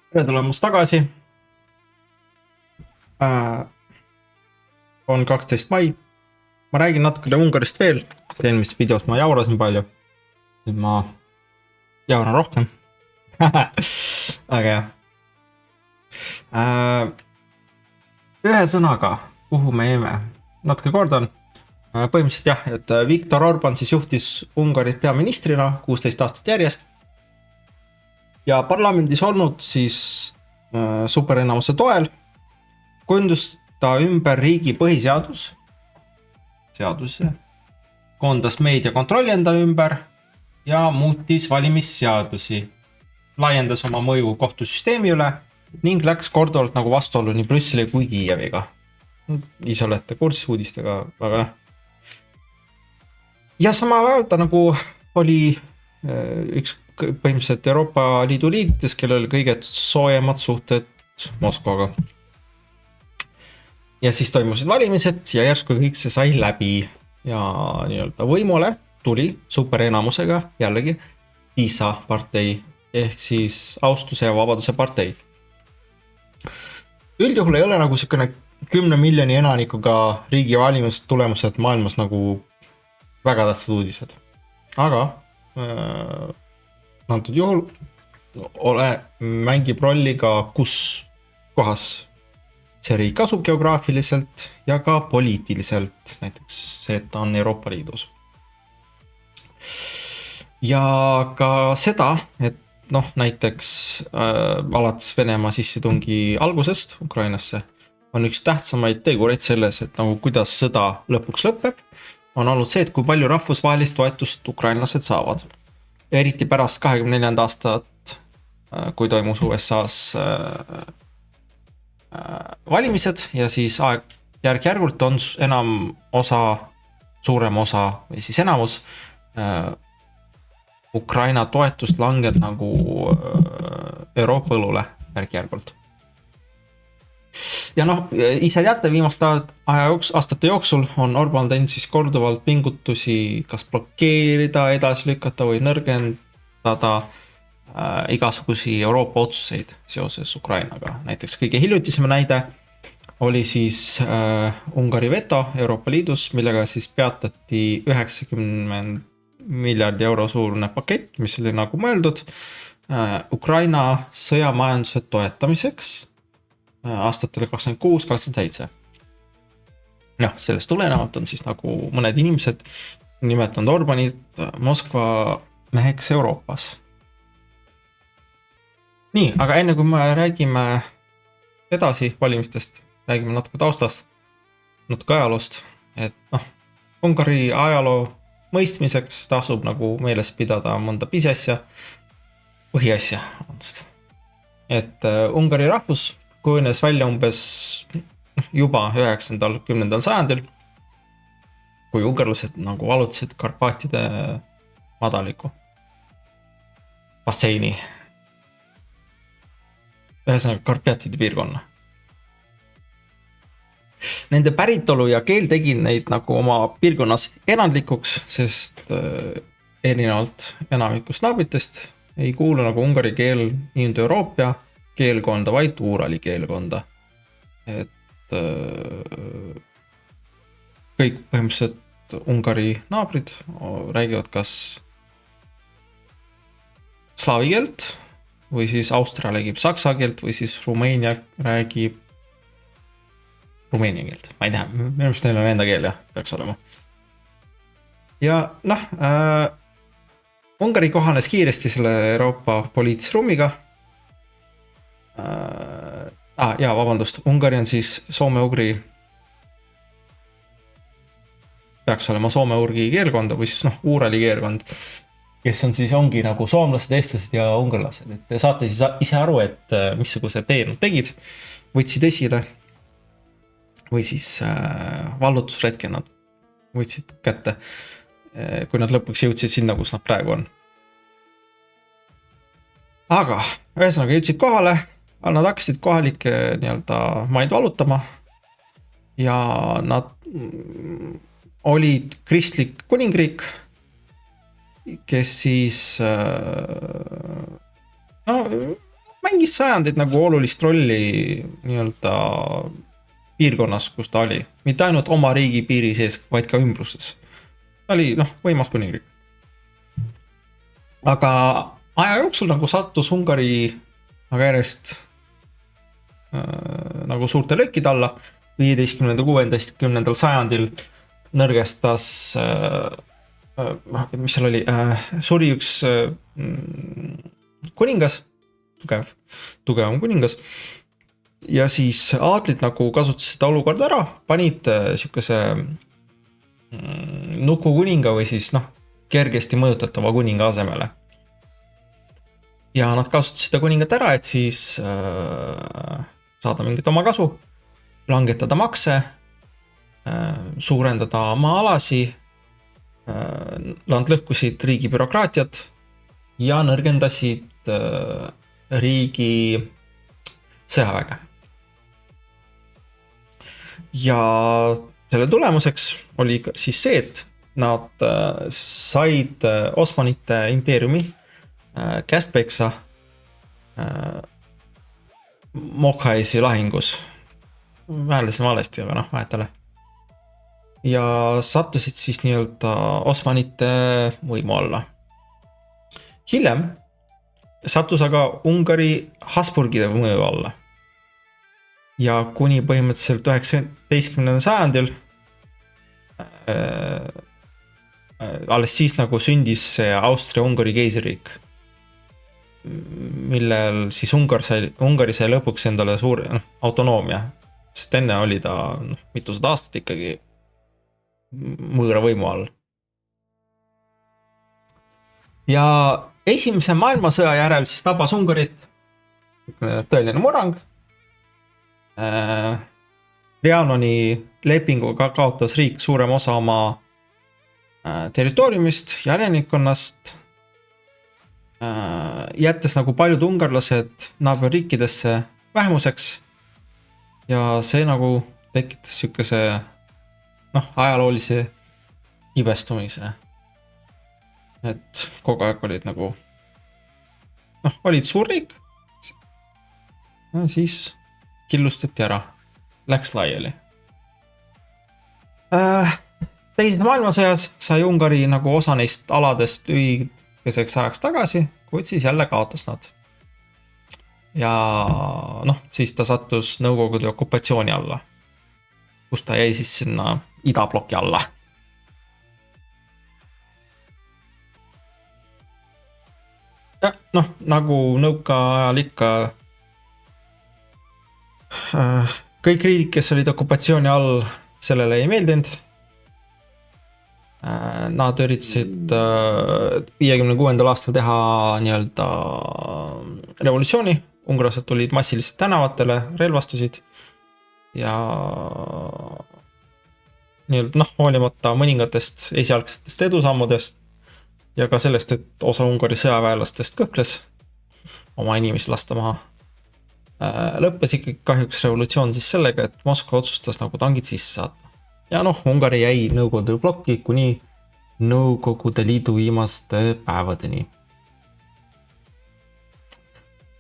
Tere tulemast tagasi. Äh, on 12 mai. Ma räägin natukene Ungarist veel, sest eelmises videos ma jaurasin palju. Nüüd ma jauran rohkem. Aga jah. Ühe sõnaga, kuhu me jäime. Natuke kordan. Põhimõtteliselt jah, et Viktor Orban siis juhtis Ungarit peaministrina 16 aastat järjest. Ja parlamendis olnud siis superenamuse toel kujundus ta ümber riigi põhiseadus, koondas meedia kontrolli enda ümber ja muutis valimisseadusi, laiendas oma mõju kohtusüsteemi üle ning läks korduvalt nagu vastuollu nii Brüsseli kui Kiieviga. Ise olete kursis uudistega, aga noh. Ja samal ajal ta nagu oli üks põhimõtteliselt Euroopa Liidu liidrides, kellel kõige soojemad suhted Moskvaga. Ja siis toimusid valimised ja järsku kõik see sai läbi ja nii-öelda võimule tuli superenamusega jällegi PiSA partei ehk siis Austuse ja Vabaduse partei. Üldjuhul ei ole nagu selline 10 miljoni enanikuga riigi valimiste tulemused maailmas nagu väga tähtsad uudised. Aga antud juhul mängib rolli ka kus kohas see riik asub geograafiliselt ja ka poliitiliselt, näiteks see, et ta on Euroopa Liidus. Ja ka seda, et noh, näiteks alates Venemaa sissetungi algusest Ukrainasse on üks tähtsamaid tegureid selles, et nagu kuidas sõda lõpuks lõpeb, on olnud see, et kui palju rahvusvahelist toetust ukrainlased saavad. Eriti pärast 24. aastat, kui toimus USA's valimised ja siis järk-järgult on suurem osa või siis enamus Ukraina toetust langeb nagu Euroopa õlule järk-järgult. Ja noh, ise teate, viimaste aastate jooksul on Orban teinud siis korduvalt pingutusi kas blokeerida, edasi lükata või nõrgendada igasugusi Euroopa otsuseid seoses Ukrainaga. Näiteks kõige hiljutisem näide oli siis Ungari veto Euroopa Liidus, millega siis peatati 90 miljardi euro suurune pakett, mis oli nagu mõeldud Ukraina sõjamajanduse toetamiseks aastatel 26-27. Noh, sellest tulenevalt on siis nagu mõned inimesed nimetanud Orbanit Moskva meheks Euroopas. Nii, aga enne kui me räägime edasi valimistest, räägime natuke taustast, natuke ajaloost, et noh, Ungari ajaloo mõistmiseks tasub nagu meeles pidada mõnda põhiasja. Et Ungari rahvus kujunes välja umbes juba 9-10. sajandil, kui ungarlased nagu valutasid Karpaatide madaliku basseini. Ühesõnaga Karpiatide piirkonna. Nende päritolu ja keel tegi neid nagu oma piirkonnas erandlikuks, sest erinevalt enamikust naabritest ei kuulu nagu ungari keel Indo-Euroopa keelkonda, vaid Uurali keelkonda. Et kõik põhimõtteliselt Ungari naabrid räägivad kas slaavi keelt, või siis Austria räägib saksa keelt või siis Rumeenia räägib rumeenia keelt. Ma ei tea, minu arust neil on enda keel jah, peaks olema. Ja noh, Ungari kohanes kiiresti selle Euroopa poliitilise ruumiga. Vabandust, Ungari on siis soome-ugri, peaks olema soome-urgi keelkonda või siis Uurali keelkond, kes on siis ongi nagu soomlased, eestlased ja ungarlased. Et te saate siis ise aru, et missuguse tee nad tegid, võtsid esile või siis vallutusretke nad võtsid kätte, kui nad lõpuks jõudsid sinna, kus nad praegu on. Aga ühesõnaga jõudsid kohale, nad hakkasid kohalikke nii-öelda maid valutama ja nad olid kristlik kuningriik, kes siis mängis sajandid nagu olulist rolli nii-öelda piirkonnas, kus ta oli. Mitte ainult oma riigi piiri sees, vaid ka ümbruses. Ta oli võimas kuningriik. Aga aja jooksul nagu sattus Ungari nagu järjest nagu suurte löökide alla. 15-16 sajandil nõrgestas, mis seal oli, suri üks kuningas, tugevam kuningas. Ja siis aadlid nagu kasutasid seda olukorda ära, panid sihukese nuku kuninga või siis kergesti mõjutatava kuninga asemele. Ja nad kasutasid seda kuningat ära, et siis saada mingit oma kasu, langetada makse, suurendada maa-alasi, nad lõhkusid riigi bürokraatiat ja nõrgendasid riigi sõjaväge. Ja selle tulemuseks oli siis see, et nad said Osmanite impeeriumi käest peksa Mokhaisi lahingus. Hääldasin valesti, aga vahetale. Ja sattusid siis nii-öelda Osmanite võimu alla. Hiljem sattus aga Ungari Habsburgide mõju alla. Ja kuni põhimõtteliselt 19. sajandil alles siis nagu sündis see Austria-Ungari keisriik, millel siis Ungari sai lõpuks endale suur autonoomia, sest enne oli ta mitusada aastat ikkagi mõõra võimu all. Ja esimese maailmasõja järel siis tabas Ungarit tõeline murrang. Trianoni lepinguga kaotas riik suurem osa oma territooriumist ja elanikkonnast, jättes nagu paljud ungarlased naaberriikidesse vähemuseks. Ja see nagu tekitas sükese ajaloolise kibestumise. Et kogu aeg olid nagu olid suur riik, siis killustati ära, läks laiali. Teises maailmasõjas sai Ungari nagu osa neist aladest lühikeseks ajaks tagasi, kuid siis jälle kaotas nad. Ja siis ta sattus Nõukogude okupatsiooni alla, kus ta jäi siis sinna idabloki alla. Ja nagu nõukaajal ikka kõik riigid, kes olid okupatsiooni all, sellele ei meeldinud. Nad üritasid 56. aastal teha nii-öelda revolutsiooni. Ungarlased tulid massiliselt tänavatele, relvastusid ja nii-öelda hoolimata mõningatest esialgsetest edusammudest ja ka sellest, et osa Ungari sõjaväelastest kõhkles oma inimesi lasta maha. Lõppes ikkagi kahjuks revolutsioon siis sellega, et Moskva otsustas nagu tangid sisse saata. Ja Ungari jäi Nõukogude blokki kuni Nõukogude Liidu viimaste päevadeni.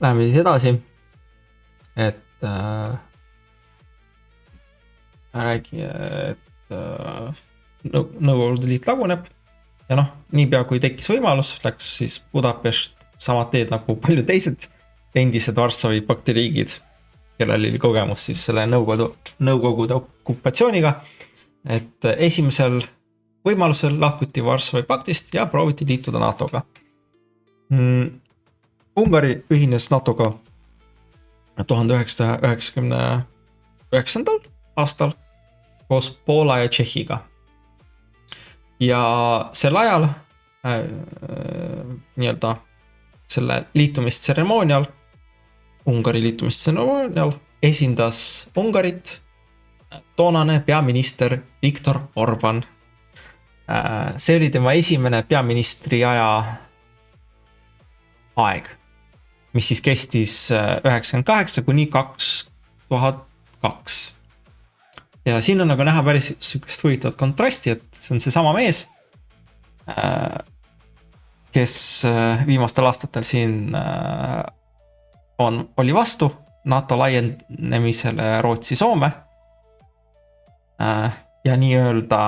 Läheme siis edasi, et Nõukogude Liit laguneb ja niipea kui tekkis võimalus, läks siis Budapest samad teed nagu palju teised endised Varssavi pakti riigid, kellel oli kogemus siis selle Nõukogude okupatsiooniga, et esimesel võimalusel lahkuti Varssavi paktist ja prooviti liituda NATO-ga. Ungari ühines NATO-ga 1999. aastal koos Poola ja Tšehhiga. Ja sel ajal nii-öelda selle liitumistseremoonial, Ungari liitumistseremoonial esindas Ungarit toonane peaminister Viktor Orban. See oli tema esimene peaministri aeg, mis siis kestis 1998 kuni 2002. Ja siin on nagu näha päris sükest huvitavat kontrasti, et see on see sama mees, kes viimastel aastatel siin oli vastu NATO laienemisele Rootsi-Soome ja nii-öelda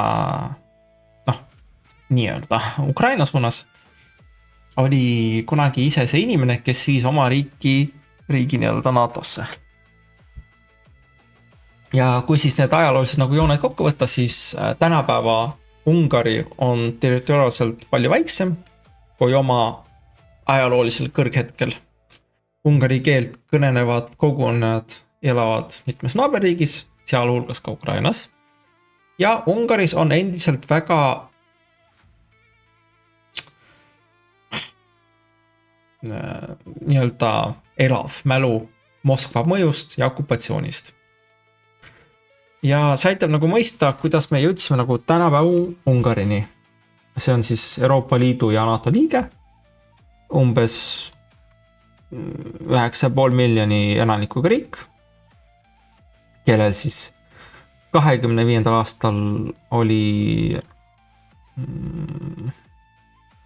Ukraina suunas oli kunagi ise see inimene, kes viis oma riigi nii-öelda NATOsse. Ja kui siis need ajaloolised nagu jooned kokku võtta, siis tänapäeva Ungari on territoriaalselt palju väiksem kui oma ajaloolisel kõrghetkel. Ungari keelt kõnenevad kogukonnad elavad mitmes naaberriigis, sealhulgas ka Ukrainas. Ja Ungaris on endiselt väga nii-öelda elav mälu Moskva mõjust ja okupatsioonist. Ja see aitab nagu mõista, kuidas me jõudsime nagu tänapäeva Ungarini. See on siis Euroopa Liidu ja NATO liige, umbes 9,5 miljoni elanikuga riik, kellel siis 25. aastal oli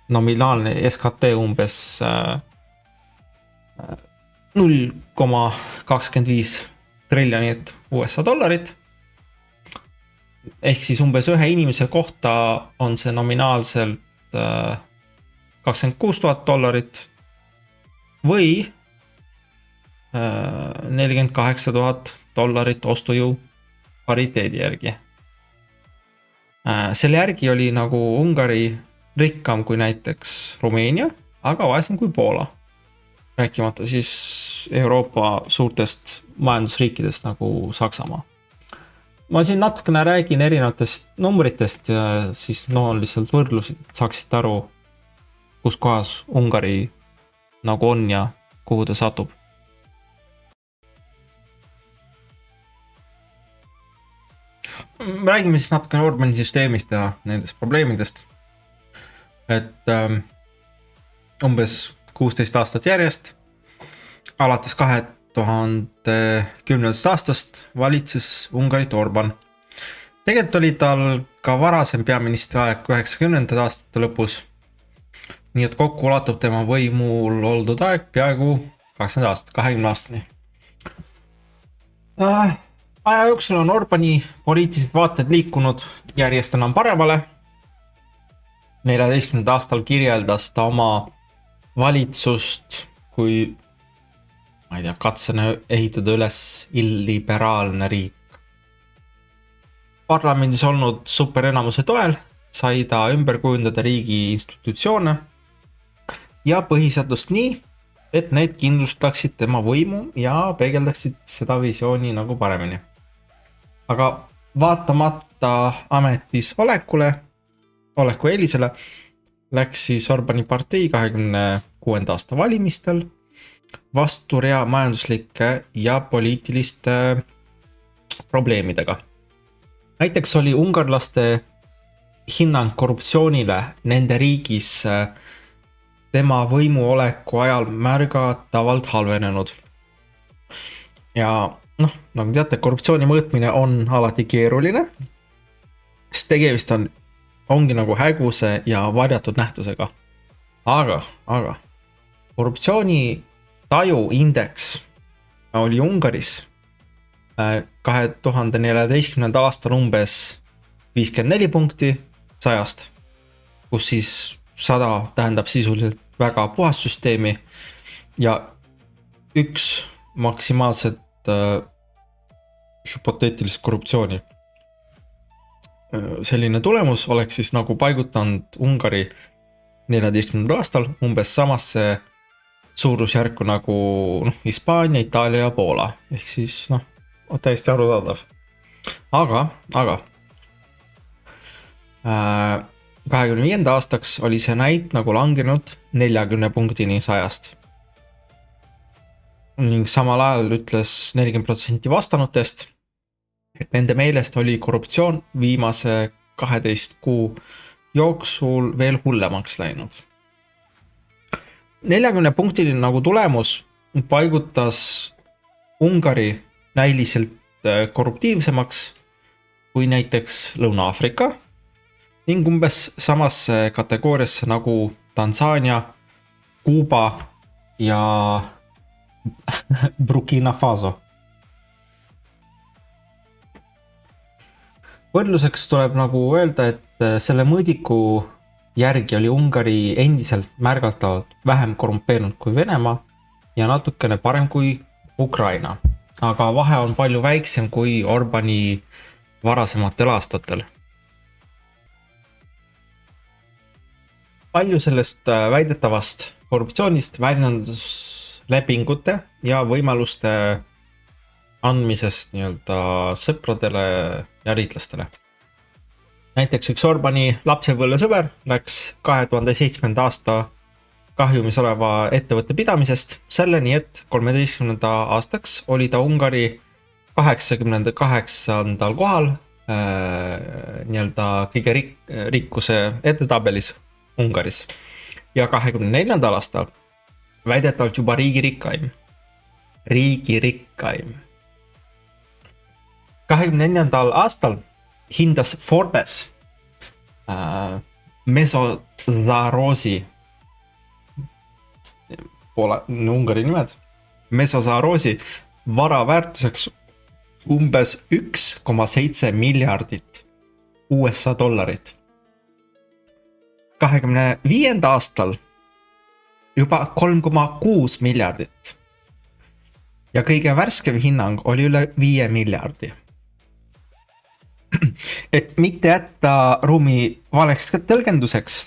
nominaalne SKT umbes 0,25 triljonit USA dollarit. Ehk siis umbes ühe inimese kohta on see nominaalselt 26 000 dollarit või 48 000 dollarit ostujõu pariteedi järgi. Selle järgi oli nagu Ungari rikkam kui näiteks Rumeenia, aga vaesem kui Poola. Rääkimata siis Euroopa suurtest majandusriikidest nagu Saksamaa. Ma siin natukene räägin erinevatest numbritest ja siis on lihtsalt võrdlused, et saaksite aru, kus kohas Ungari nagu on ja kuhu ta satub. Räägime siis natukene Orbani süsteemist ja nendest probleemidest. Et umbes 16 aastat järjest, alates 2010. aastast valitses Ungarit Orban. Tegelikult oli tal ka varasem peaministri aeg 90. aastate lõpus. Nii et kokku ulatub tema võimul oldud aeg peaaegu 20 aastat, 20 aastani. Aja jooksul on Orbani poliitilised vaated liikunud järjest enam paremale. 14. aastal kirjeldas ta oma valitsust kui, ma ei tea, katsena ehitada üles illiberaalne riik. Parlamendis olnud superenamuse toel sai ta ümber kujundada riigi institutsioone ja põhiseadust nii, et need kindlustaksid tema võimu ja peegeldaksid seda visiooni nagu paremini. Aga vaatamata ametis oleku eelisele läks siis Orbani partei 26. aasta valimistel vastu rea majanduslike ja poliitiliste probleemidega. Näiteks oli ungarlaste hinnang korruptsioonile nende riigis tema võimuoleku ajal märgatavalt halvenenud. Ja nagu teate, korruptsiooni mõõtmine on alati keeruline, sest tegemist ongi nagu häguse ja varjatud nähtusega. Aga korruptsiooni taju indeks oli Ungaris 2014. aastal umbes 54 punkti 100, kus siis 100 tähendab sisuliselt väga puhast süsteemi ja üks maksimaalset hüpoteetilist korruptsiooni. Selline tulemus oleks siis nagu paigutanud Ungari 14. aastal umbes samasse suurusjärku nagu Hispaania, Itaalia ja Poola. Ehk siis täiesti arusaadav. Aga 25. aastaks oli see näit nagu langenud 40 punktini 100. Ning samal ajal ütles 40% vastanutest, et nende meelest oli korruptsioon viimase 12 kuu jooksul veel hullemaks läinud. 40 punktini nagu tulemus paigutas Ungari näiliselt korruptiivsemaks kui näiteks Lõuna-Aafrika ning umbes samasse kategooriasse nagu Tansaania, Kuuba ja Burkina Faso. Võrdluseks tuleb nagu öelda, et selle mõõdiku järgi oli Ungari endiselt märgatavalt vähem korrumpeerunud kui Venemaa ja natukene parem kui Ukraina. Aga vahe on palju väiksem kui Orbani varasematel aastatel. Palju sellest väidetavast korruptsioonist väljendus lepingute ja võimaluste andmisest nii-öelda sõpradele ja liitlastele. Näiteks üks Orbani lapsepõlvesõber läks 2007. aasta kahjumis oleva ettevõtte pidamisest selleni, et 13. aastaks oli ta Ungari 88. kohal nii-öelda kõige rikkuse edetabelis Ungaris ja 24. aastal väidetavalt juba riigi rikkaim. 24. aastal hindas Forbes Mesozaroosi pole Ungari nimed, Mesozaroosi vara väärtuseks umbes 1,7 miljardit USA dollarit. 25. aastal juba 3,6 miljardit. Ja kõige värskem hinnang oli üle 5 miljardi. Et mitte jätta ruumi valeks tõlgenduseks,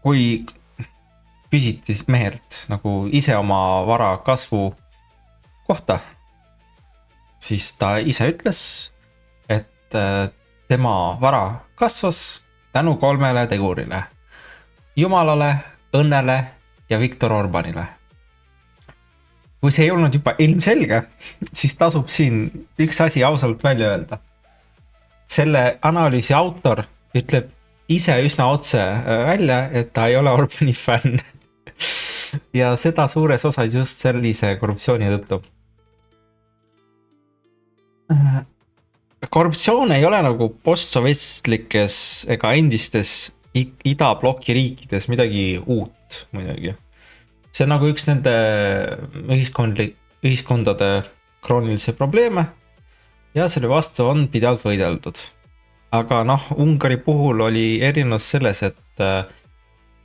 kui küsiti mehelt nagu ise oma vara kasvu kohta, siis ta ise ütles, et tema vara kasvas tänu 3 tegurile. Jumalale, õnnele ja Viktor Orbanile. Kui see ei olnud juba ilmselge, siis tasub siin üks asi ausalt välja öelda. Selle analüüsi autor ütleb ise üsna otse välja, et ta ei ole Orbani fänn. Ja seda suures osas just sellise korruptsiooni tõttu. Korruptsioon ei ole nagu postsovjetlikes ega endistes idabloki riikides midagi uut muidugi. See on nagu üks nende ühiskondade kroonilisi probleeme ja selle vastu on pidevalt võideldud. Aga Ungari puhul oli erinevus selles, et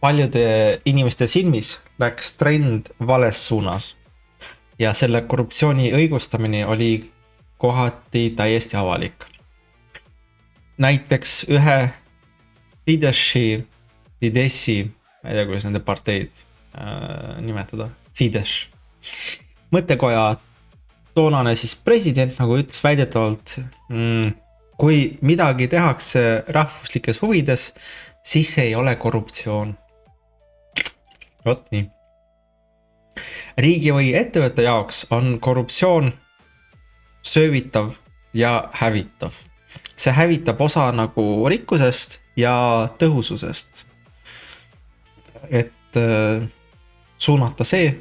paljude inimeste silmis läks trend vales suunas ja selle korruptsiooni õigustamine oli kohati täiesti avalik. Näiteks ühe Fideszi, ma ei tea, kuidas nende parteid nimetada, Fidesz mõttekoja toonane siis president nagu ütles väidetavalt, kui midagi tehakse rahvuslikes huvides, siis see ei ole korruptsioon. Vot nii. Riigi või ettevõtte jaoks on korruptsioon söövitav ja hävitav. See hävitab osa nagu rikkusest ja tõhususest. Et suunata see,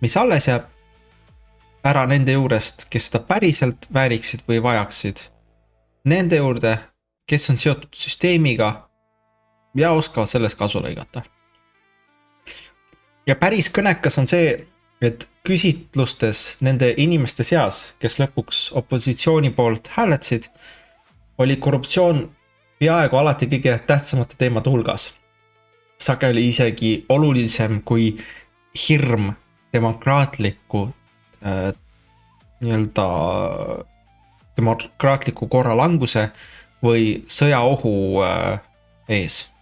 mis alles jääb, ära nende juurest, kes seda päriselt vääriksid või vajaksid. Nende juurde, kes on seotud süsteemiga ja oskavad sellest kasu lõigata. Ja päris kõnekas on see, et küsitlustes nende inimeste seas, kes lõpuks opositsiooni poolt hääletsid, oli korruptsioon peaaegu alati kõige tähtsamate teemade hulgas. Sageli isegi olulisem kui hirm demokraatliku nii-öelda demokraatliku korra languse või sõjaohu ees.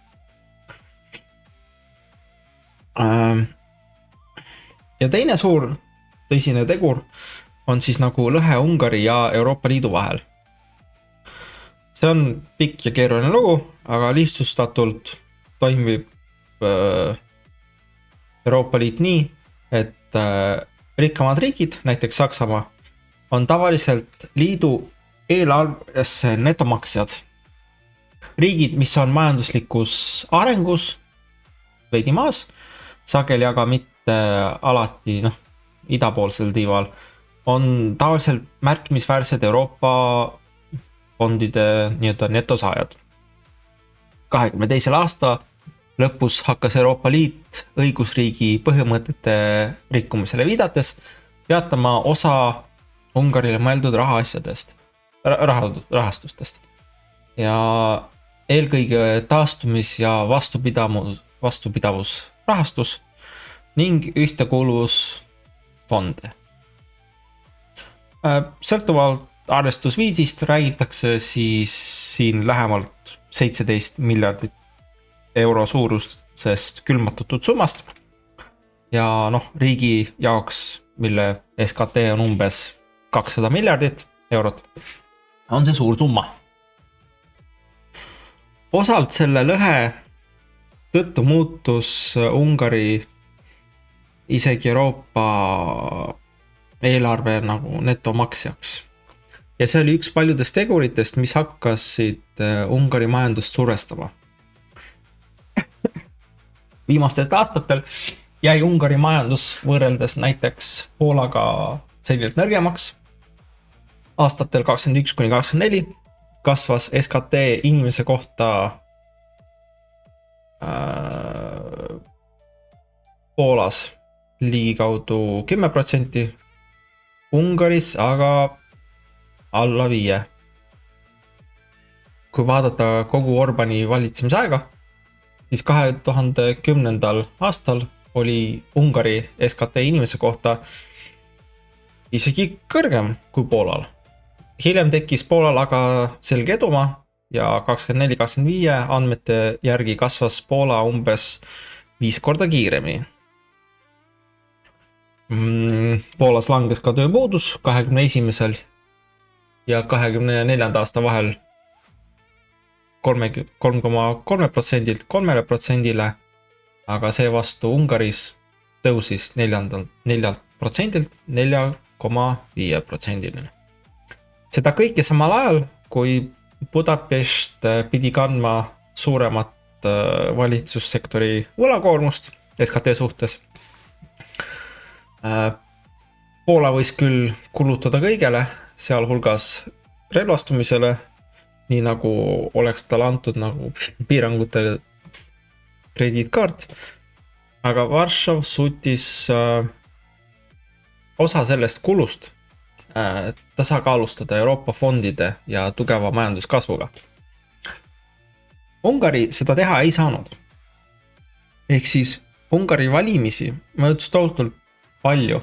Ja teine suur tõsine tegur on siis nagu lõhe Ungari ja Euroopa Liidu vahel. See on pikk ja keeruline lugu, aga lihtsustatult toimib Euroopa Liit nii, et rikkamad riigid, näiteks Saksamaa, on tavaliselt liidu eelarvesse netomaksjad. Riigid, mis on majanduslikus arengus veidi maas, sageli aga mitte alati idapoolsel tiival, on tavaliselt märkimisväärsed Euroopa fondide nii-öelda netosaajad. 22. aasta lõpus hakkas Euroopa Liit õigusriigi põhimõtete rikkumisele viidates peatama osa Ungarile mõeldud rahastustest. Ja eelkõige taastumis- ja vastupidavusrahastus ning ühtekuuluvusfonde. Sõltuvalt arvestusviisist räägitakse siis siin lähemalt 17 miljardit euro suurusest külmutatud summast. Ja riigi jaoks, mille SKT on umbes 200 miljardit eurot, on see suur summa. Osalt selle lõhe tõttu muutus Ungari isegi Euroopa eelarve nagu netomaksjaks. Ja see oli üks paljudest teguritest, mis hakkasid Ungari majandust survestama. Viimastel aastatel jäi Ungari majandus võrreldes näiteks Poolaga selgelt nõrgemaks. Aastatel 21–24 kasvas SKT inimese kohta Poolas ligikaudu 10%, Ungaris aga alla 5%. Kui vaadata kogu Orbani valitsemisaega, siis 2010. aastal oli Ungari SKT inimese kohta isegi kõrgem kui Poolal. Hiljem tekkis Poolal aga selge edumaa ja 24-25 andmete järgi kasvas Poola umbes 5 korda kiiremini. Poolas langes ka tööpuudus 21. ja 24. aasta vahel 3,3%-lt 3%-le, aga seevastu Ungaris tõusis 4%-lt 4,5%-le. Seda kõike samal ajal, kui Budapest pidi kandma suuremat valitsussektori võlakoormust SKT suhtes. Poola võis küll kulutada kõigele, sealhulgas relvastumisele, nii nagu oleks tal antud nagu piirangute krediitkaart, aga Varssav suutis osa sellest kulust tasakaalustada Euroopa fondide ja tugeva majanduskasvuga. Ungari seda teha ei saanud. Ehk siis Ungari valimisi mõjutas tohutult palju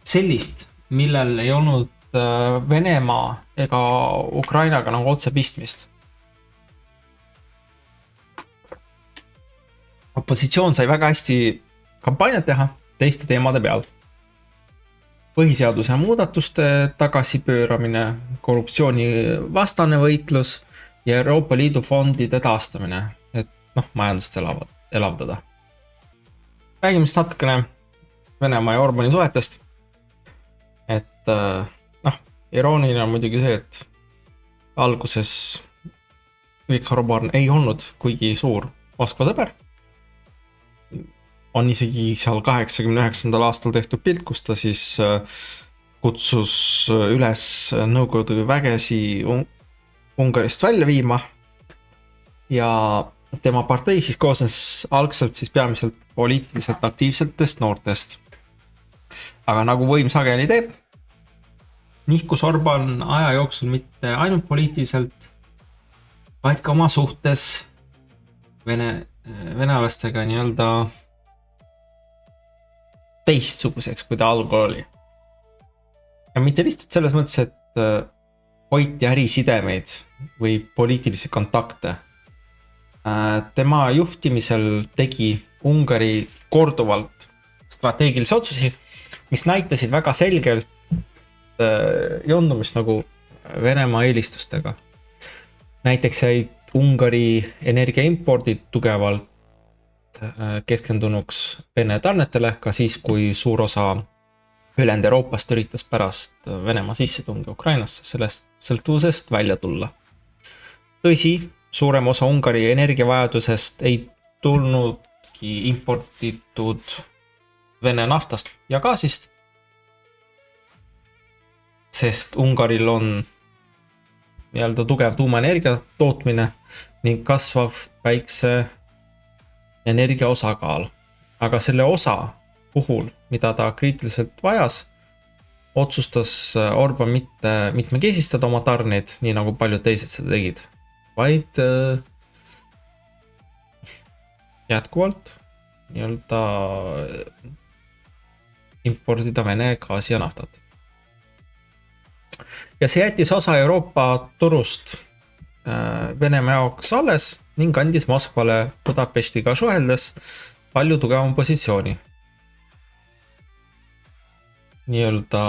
sellist, millel ei olnud Venemaa ega Ukrainaga nagu otse pistmist. Opositsioon sai väga hästi kampaaniat teha teiste teemade pealt. Põhiseaduse muudatuste tagasipööramine, korruptsiooni vastane võitlus ja Euroopa Liidu fondide taastamine, et majandust elavdada. Räägime siis natukene Venemaa ja Orbani suhetest. Et irooniline on muidugi see, et alguses Viktor Orban ei olnud kuigi suur Moskva sõber. On isegi seal 89. aastal tehtud pilt, kus ta siis kutsus üles Nõukogude vägesi Ungarist välja viima. Ja tema partei siis koosnes algselt siis peamiselt poliitiliselt aktiivsetest noortest. Aga nagu võim sageli teeb, nihkus Orban aja jooksul mitte ainult poliitiliselt, vaid ka oma suhtes venelastega nii-öelda teistsuguseks, kui ta algul oli. Ja mitte lihtsalt selles mõttes, et hoiti ärisidemeid või poliitilisi kontakte. Tema juhtimisel tegi Ungari korduvalt strateegilisi otsusi, mis näitasid väga selgelt joondumist nagu Venemaa eelistustega. Näiteks jäid Ungari energiaimpordid tugevalt keskendunuks Vene tarnetele, ka siis, kui suur osa ülejäänud Euroopast üritas pärast Venemaa sissetungi Ukrainasse sellest sõltuvusest välja tulla. Tõsi, suurem osa Ungari energiavajadusest ei tulnudki importitud Vene naftast ja gaasist, sest Ungaril on nii-öelda tugev tuumaenergia tootmine ning kasvav päikseenergia osakaal. Aga selle osa puhul, mida ta kriitiliselt vajas, otsustas Orban mitte mitmekesistada oma tarneid, nii nagu paljud teised seda tegid, vaid jätkuvalt nii-öelda impordida Vene gaasi ja naftat. Ja see jättis osa Euroopa turust Venemaa jaoks alles ning andis Moskvale Budapestiga suheldes palju tugevam positsiooni. Nii-öelda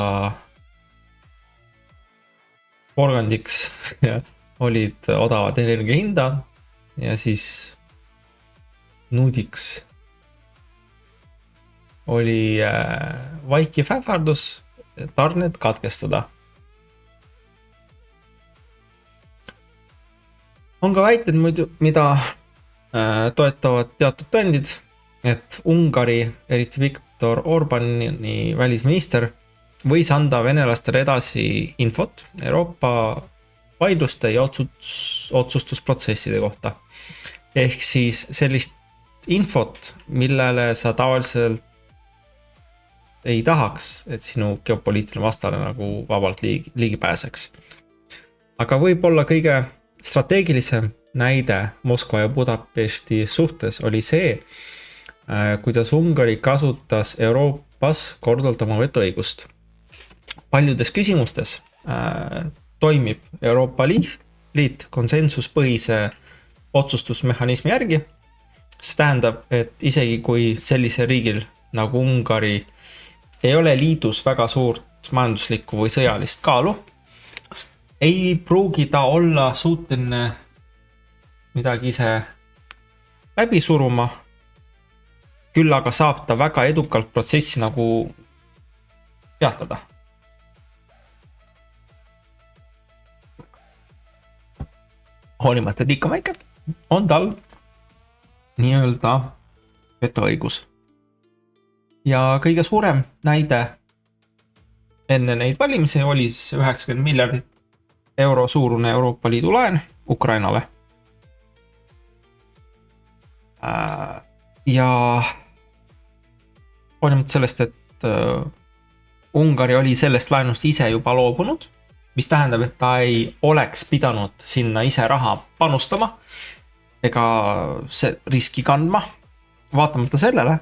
porgandiks olid odavad energiahinda ja siis nuudiks oli vaikiv ähvardus tarned katkestada. On ka väited muidu, mida toetavad teatud tõendid, et Ungari, eriti Viktor Orbani välisminister, võis anda venelastele edasi infot Euroopa vaidluste ja otsustusprotsesside kohta. Ehk siis sellist infot, millele sa tavaliselt ei tahaks, et sinu geopoliitiline vastane nagu vabalt ligi pääseks. Aga võib-olla kõige strateegilisem näide Moskva ja Budapesti suhtes oli see, kuidas Ungari kasutas Euroopas korduvalt oma vetoõigust. Paljudes küsimustes toimib Euroopa Liit konsensuspõhise otsustusmehhanismi järgi. See tähendab, et isegi kui sellise riigil nagu Ungari ei ole liidus väga suurt majanduslikku või sõjalist kaalu, ei pruugi ta olla suuteline midagi ise läbi suruma, küll aga saab ta väga edukalt protsessi nagu peatada. Hoolimata ikka väike on tal nii-öelda vetoõigus. Ja kõige suurem näide enne neid valimisi oli 90 miljardit euro suurune Euroopa Liidu laen Ukrainale. Ja hoolimata sellest, et Ungari oli sellest laenust ise juba loobunud, mis tähendab, et ta ei oleks pidanud sinna ise raha panustama ega see riski kandma, vaatamata sellele,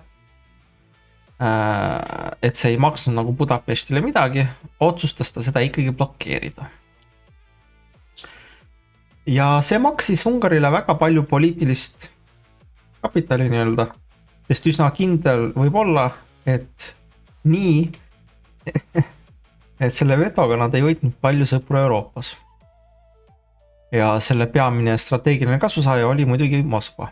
et see ei maksnud nagu Budapestile midagi, otsustas ta seda ikkagi blokeerida. Ja see maksis Ungarile väga palju poliitilist kapitali nii-öelda, sest üsna kindel võib olla, et nii, et selle vetoga nad ei võitnud palju sõpru Euroopas. Ja selle peamine strateegiline kasusaaja oli muidugi Moskva.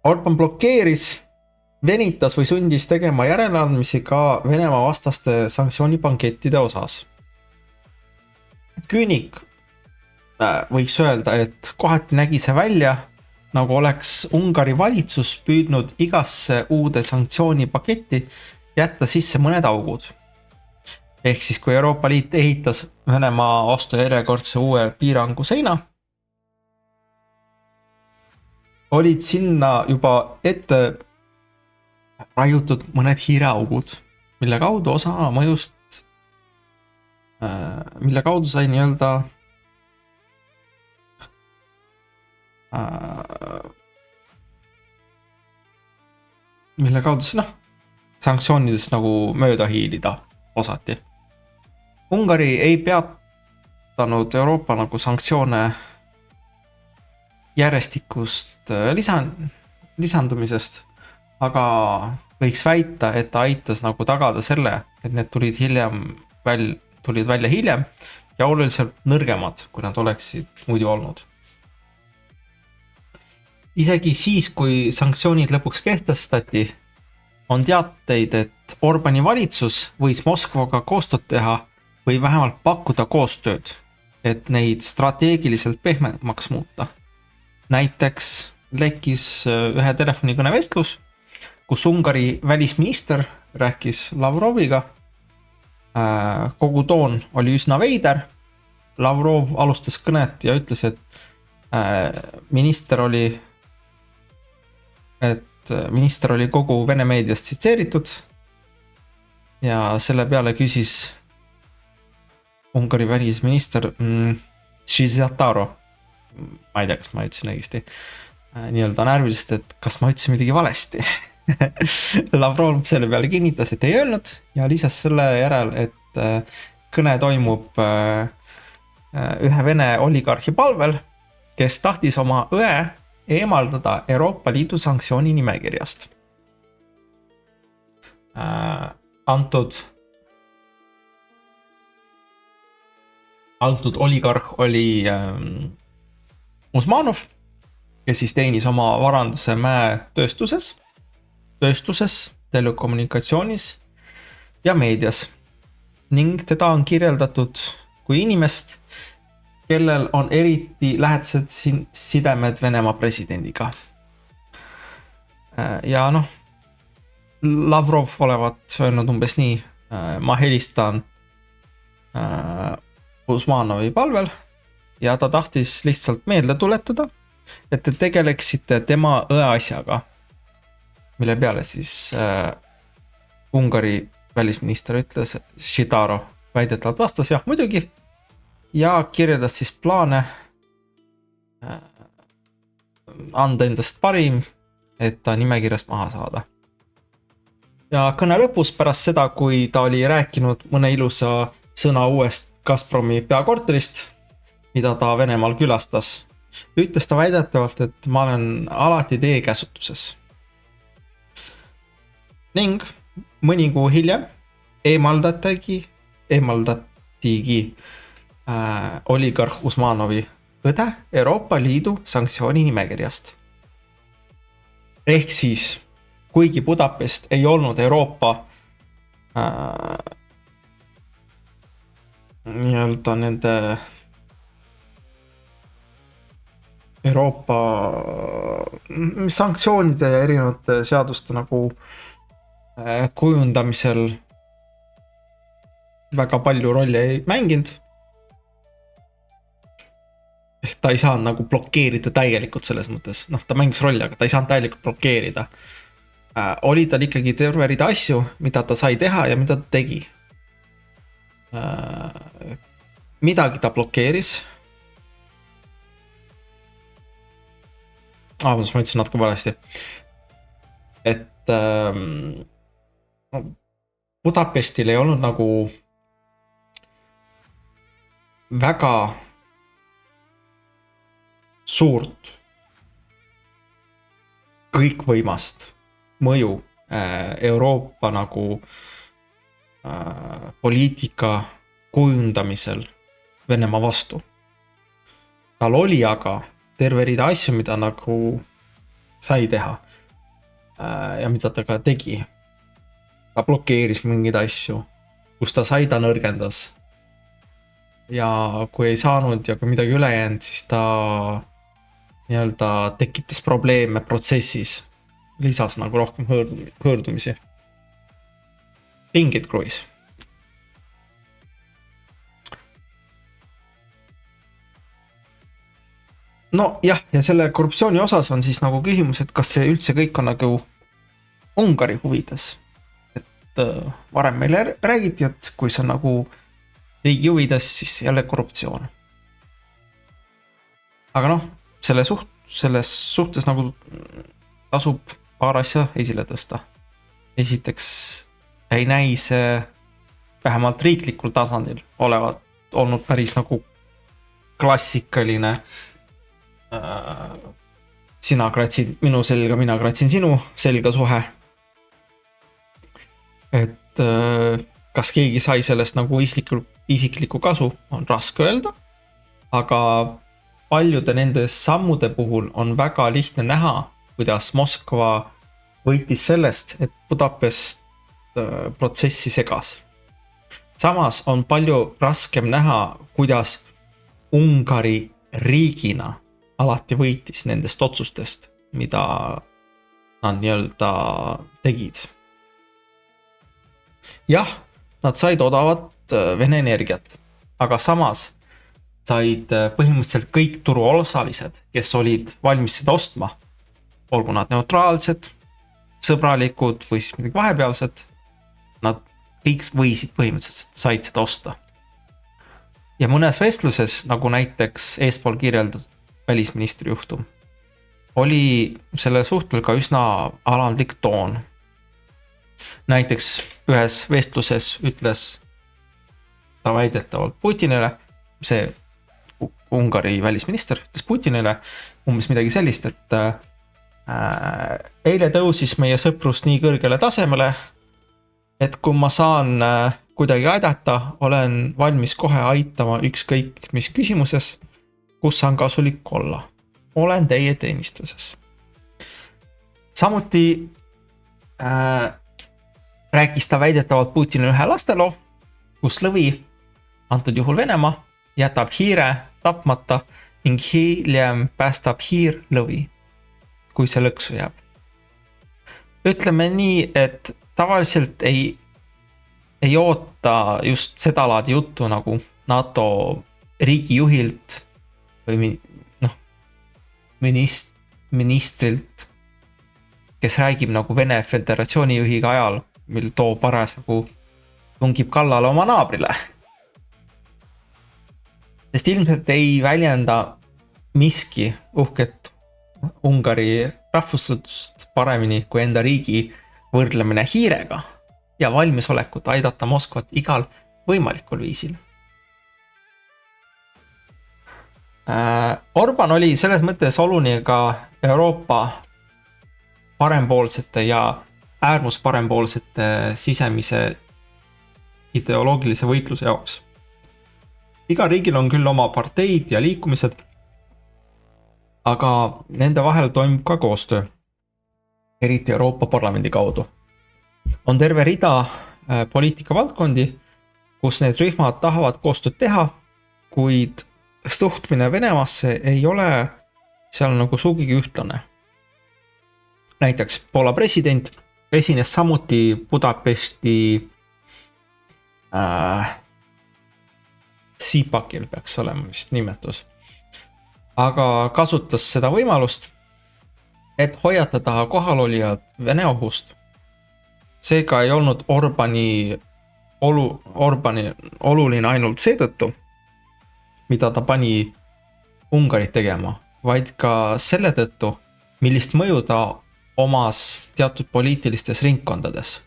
Orban blokeeris, venitas või sundis tegema järeleandmisi ka Venemaa vastaste sanktsioonipankettide osas. Küünik võiks öelda, et kohati nägi see välja, nagu oleks Ungari valitsus püüdnud igasse uude sanktsioonipaketti jätta sisse mõned augud. Ehk siis, kui Euroopa Liit ehitas Venemaa vastu järjekordse uue piirangu seina, olid sinna juba ette raiutud mõned hiireaugud, mille kaudu osa mõjust, mille kaudu sai nii-öelda mille kaudu siis sanktsioonidest nagu mööda hiilida osati. Ungari ei peatanud Euroopa nagu sanktsioone järjestikust lisandumisest, aga võiks väita, et ta aitas nagu tagada selle, et need tulid välja hiljem ja oluliselt nõrgemad, kui nad oleksid muidu olnud. Isegi siis, kui sanktsioonid lõpuks kehtestati, on teateid, et Orbani valitsus võis Moskvaga koostööd teha või vähemalt pakkuda koostööd, et neid strateegiliselt pehmemaks muuta. Näiteks lekkis ühe telefonikõne vestlus, kus Ungari välisminister rääkis Lavroviga. Kogu toon oli üsna veider. Lavrov alustas kõnet ja ütles, et minister oli kogu Vene meediast tsiteeritud ja selle peale küsis Ungari välisminister Szijjártó, ma ei tea, kas ma ütlesin õigesti, nii-öelda närviliselt, et kas ma ütlesin midagi valesti. Lavrov selle peale kinnitas, et ei öelnud ja lisas selle järel, et kõne toimub ühe Vene oligarhi palvel, kes tahtis oma õe eemaldada Euroopa Liidu sanktsiooni nimekirjast. Antud oligarh oli Usmanov, kes siis teenis oma varanduse mäetööstuses, telekommunikatsioonis ja meedias ning teda on kirjeldatud kui inimest, kellel on eriti lähedased sidemed Venemaa presidendiga. Ja Lavrov olevat öelnud umbes nii, ma helistan Usmanovi palvel ja ta tahtis lihtsalt meelde tuletada, et te tegeleksite tema õe asjaga, mille peale siis Ungari välisminister ütles, Szijjártó väidetavalt vastas jah muidugi ja kirjeldas siis plaane anda endast parim, et ta nimekirjast maha saada. Ja kõne lõpus pärast seda, kui ta oli rääkinud mõne ilusa sõna uuest Gazpromi peakorterist, mida ta Venemaal külastas, ütles ta väidetavalt, et ma olen alati teie käsutuses. Ning mõni kuu hiljem eemaldatigi oligarh Usmanovi õde Euroopa Liidu sanktsiooni nimekirjast. Ehk siis, kuigi Budapest ei olnud Euroopa nii-öelda nende Euroopa sanktsioonide ja erinevate seaduste nagu kujundamisel väga palju rolli ei mänginud. Ehk ta ei saanud nagu blokeerida täielikult selles mõttes. Ta mängis rolli, aga ta ei saanud täielikult blokeerida. Oli tal ikkagi terve rida asju, mida ta sai teha ja mida ta tegi. Midagi ta blokeeris. Ma ütlesin natuke valesti. Et Budapestil ei olnud nagu väga suurt kõikvõimast mõju Euroopa nagu poliitika kujundamisel Venemaa vastu. Tal oli aga terve rida asju, mida nagu sai teha ja mida ta ka tegi. Ta blokeeris mingeid asju, kus ta sai, ta nõrgendas. Ja kui ei saanud ja kui midagi üle jäänud, siis ta nii-öelda tekitas probleeme protsessis. Lisas nagu rohkem hõõrdumisi. Pingid kruvis. No jah, ja selle korruptsiooni osas on siis nagu küsimus, et kas see üldse kõik on nagu Ungari huvides. Et varem meile räägiti, et kui see on nagu riigi huvides, siis jälle korruptsioon. Aga selles suhtes nagu tasub paar asja esile tõsta. Esiteks ei näi see vähemalt riiklikul tasandil olevat olnud päris nagu klassikaline sina kratsid minu selga, mina kratsin sinu selga suhe. Et kas keegi sai sellest nagu isiklikku kasu, on raske öelda, aga paljude nende sammude puhul on väga lihtne näha, kuidas Moskva võitis sellest, et Budapest protsessi segas. Samas on palju raskem näha, kuidas Ungari riigina alati võitis nendest otsustest, mida nad nii-öelda tegid. Jah, nad said odavat Vene energiat, aga samas said põhimõtteliselt kõik turuosalised, kes olid valmis seda ostma, olgu nad neutraalsed, sõbralikud või siis midagi vahepealset, nad kõik võisid põhimõtteliselt said seda osta. Ja mõnes vestluses, nagu näiteks eespool kirjeldatud välisministri juhtum, oli selle suhtel ka üsna alandlik toon. Näiteks ühes vestluses ütles ta väidetavalt Putinile, see Ungari välisminister ütles Putinile umbes midagi sellist, et eile tõusis meie sõprus nii kõrgele tasemele, et kui ma saan kuidagi aidata, olen valmis kohe aitama ükskõik mis küsimuses, kus saan kasulik olla. Olen teie teenistuses. Samuti rääkis ta väidetavalt Putinile ühe lasteloo, kus lõvi, antud juhul Venemaa, jätab hiire tapmata ning hiljem päästab hiir lõvi, kui see lõksu jääb. Ütleme nii, et tavaliselt ei oota just seda laadi juttu nagu NATO riigijuhilt või ministrilt, kes räägib nagu Vene Föderatsiooni juhiga ajal, mil too parasjagu tungib kallale oma naabrile. Sest ilmselt ei väljenda miski uhket Ungari rahvustust paremini kui enda riigi võrdlemine hiirega ja valmisolekut aidata Moskvat igal võimalikul viisil. Orban oli selles mõttes oluline ka Euroopa parempoolsete ja äärmusparempoolsete sisemise ideoloogilise võitluse jaoks. Iga riigil on küll oma parteid ja liikumised, aga nende vahel toimub ka koostöö, eriti Euroopa Parlamendi kaudu. On terve rida poliitikavaldkondi, kus need rühmad tahavad koostööd teha, kuid suhtumine Venemaasse ei ole seal nagu suugigi ühtlane. Näiteks Poola president esines samuti Budapesti Sipakil peaks olema vist nimetus, aga kasutas seda võimalust, et hoiatada kohalolijad Vene ohust. Seega ei olnud Orbani oluline ainult seetõttu, mida ta pani Ungarit tegema, vaid ka selle tõttu, millist mõju ta omas teatud poliitilistes ringkondades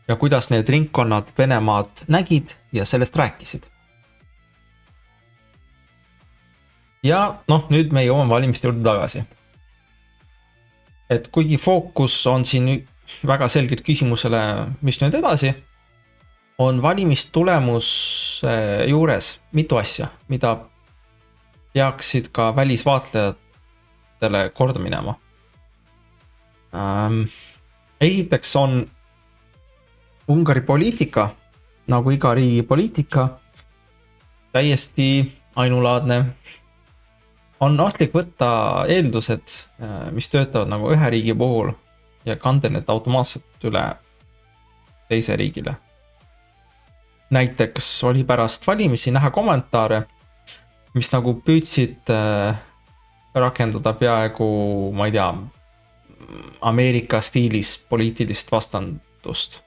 ja kuidas need ringkonnad Venemaad nägid ja sellest rääkisid. Ja nüüd me jõuame valimiste juurde tagasi. Et kuigi fookus on siin väga selgelt küsimusele, mis nüüd edasi, on valimistulemuse juures mitu asja, mida peaksid ka välisvaatlejatele korda minema. Esiteks on Ungari poliitika, nagu iga riigi poliitika, täiesti ainulaadne. On ohtlik võtta eeldused, mis töötavad nagu ühe riigi puhul ja kanda need automaatselt üle teise riigile. Näiteks oli pärast valimisi näha kommentaare, mis nagu püüdsid rakendada peaaegu, ma ei tea, Ameerika stiilis poliitilist vastandust.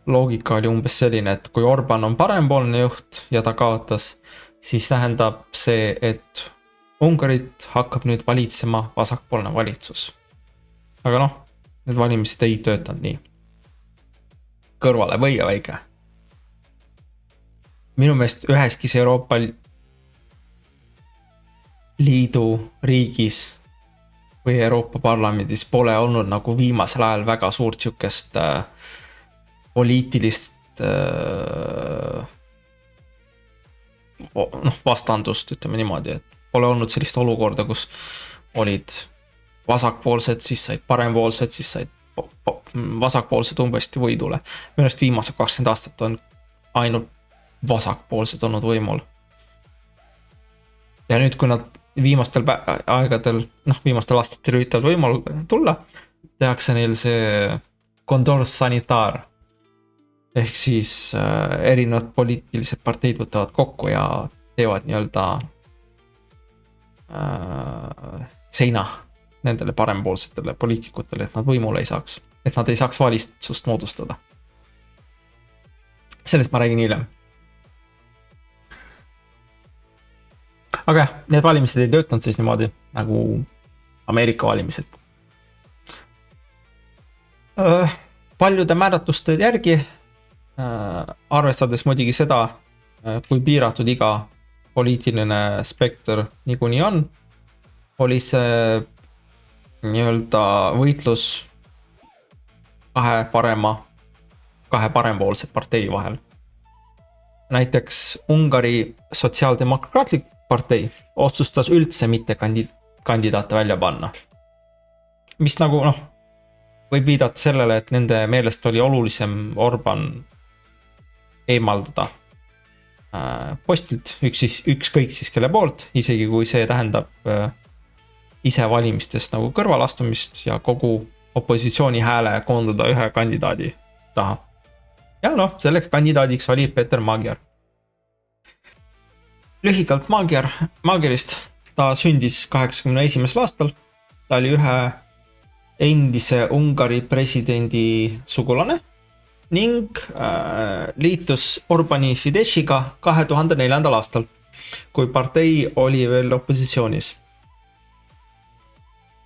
Loogika oli umbes selline, et kui Orban on parempoolne juht ja ta kaotas, siis tähendab see, et Ungarit hakkab nüüd valitsema vasakpoolne valitsus. Aga need valimised ei töötanud nii. Kõrvale või ja väike. Minu meelest üheskis Euroopa Liidu riigis või Euroopa Parlamendis pole olnud nagu viimasel ajal väga suurt sükest poliitilist vastandust, ütleme niimoodi, et pole olnud sellist olukorda, kus olid vasakpoolsed, siis said parempoolsed, siis said vasakpoolsed umbesti võidule. Minu arust viimase 20 aastat on ainult vasakpoolsed olnud võimul. Ja nüüd, kui nad viimastel aegadel, viimastel aastatel üritavad võimul tulla, tehakse neil see kondor sanitaar. Ehk siis erinevad poliitilised parteid võtavad kokku ja teevad nii-öelda seina nendele parempoolsetele poliitikutele, et nad võimule ei saaks, et nad ei saaks valitsust moodustada. Sellest ma räägin hiljem. Aga jah, need valimised ei töötanud siis niimoodi nagu Ameerika valimised. Paljude määratluste järgi, arvestades muidugi seda, kui piiratud iga poliitiline spekter niikuinii on, oli see nii-öelda võitlus kahe parempoolse partei vahel. Näiteks Ungari sotsiaaldemokraatlik partei otsustas üldse mitte kandidaate välja panna. Mis nagu võib viidata sellele, et nende meelest oli olulisem Orban eemaldada postilt, ükskõik siis kelle poolt, isegi kui see tähendab ise valimistest nagu kõrvalastumist ja kogu opositsiooni hääle koondada ühe kandidaadi taha. Ja selleks kandidaadiks oli Peter Magyar. Lühidalt Magyarist, ta sündis 81. aastal, ta oli ühe endise Ungari presidendi sugulane ning liitus Orbani Fideshiga 2004. aastal, kui partei oli veel opositsioonis.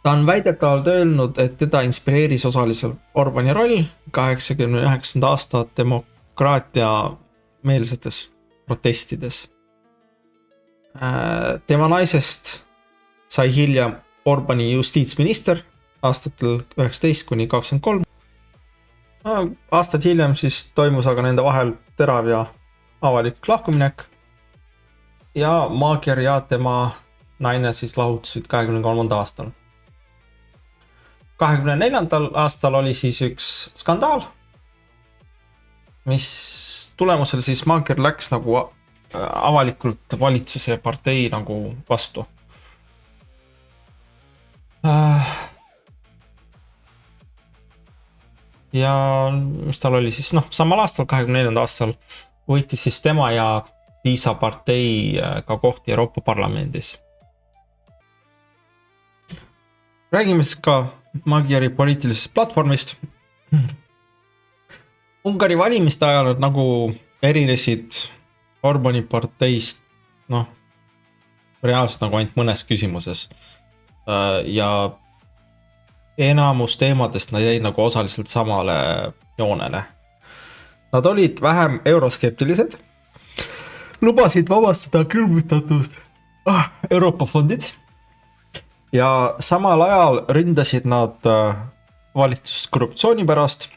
Ta on väidetavalt öelnud, et teda inspireeris osaliselt Orbani roll 89. aasta demokraatia meelsetes protestides. Tema naisest sai hiljem Orbani justiitsminister aastatel 19–23. Aastad hiljem siis toimus aga nende vahel terav ja avalik lahkuminek ja Magyar ja tema naine siis lahutusid 23. aastal. 24. aastal oli siis üks skandaal, mis tulemusel siis Magyar läks nagu avalikult valitsuse ja partei nagu vastu. Ja mis tal oli siis, samal aastal, 24. aastal võitis siis tema ja Tiisa partei ka kohti Euroopa Parlamendis. Räägime siis ka Magyari poliitilisest platvormist. Ungari valimiste ajal nad nagu erinesid Orbani parteist, reaalselt nagu ainult mõnes küsimuses. Ja enamus teemadest nad jäid nagu osaliselt samale joonele. Nad olid vähem euroskeptilised, lubasid vabastada külmutatust Euroopa fondid ja samal ajal ründasid nad valitsust korruptsiooni pärast